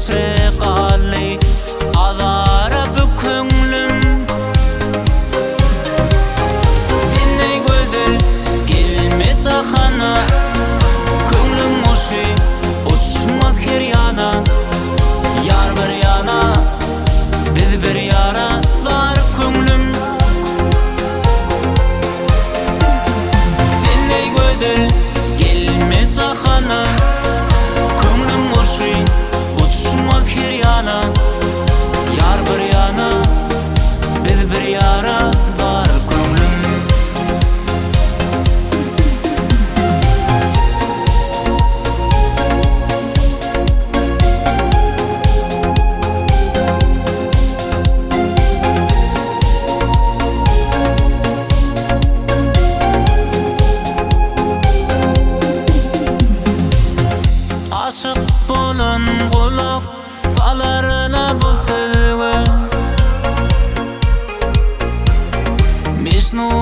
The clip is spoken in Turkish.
esre qalli azara bu köngülüm Seni gözel gelmez ahana Köngülüm oşi uçmaz her yana Yar bir yana biz bir yara var köngülüm Seni gözel gelmez ahana Köngülüm oşi uçmaz her yana Yar bir yana biz bir yara var köngülüm Aşık bolan kulak salarına bu sevgi Mecnun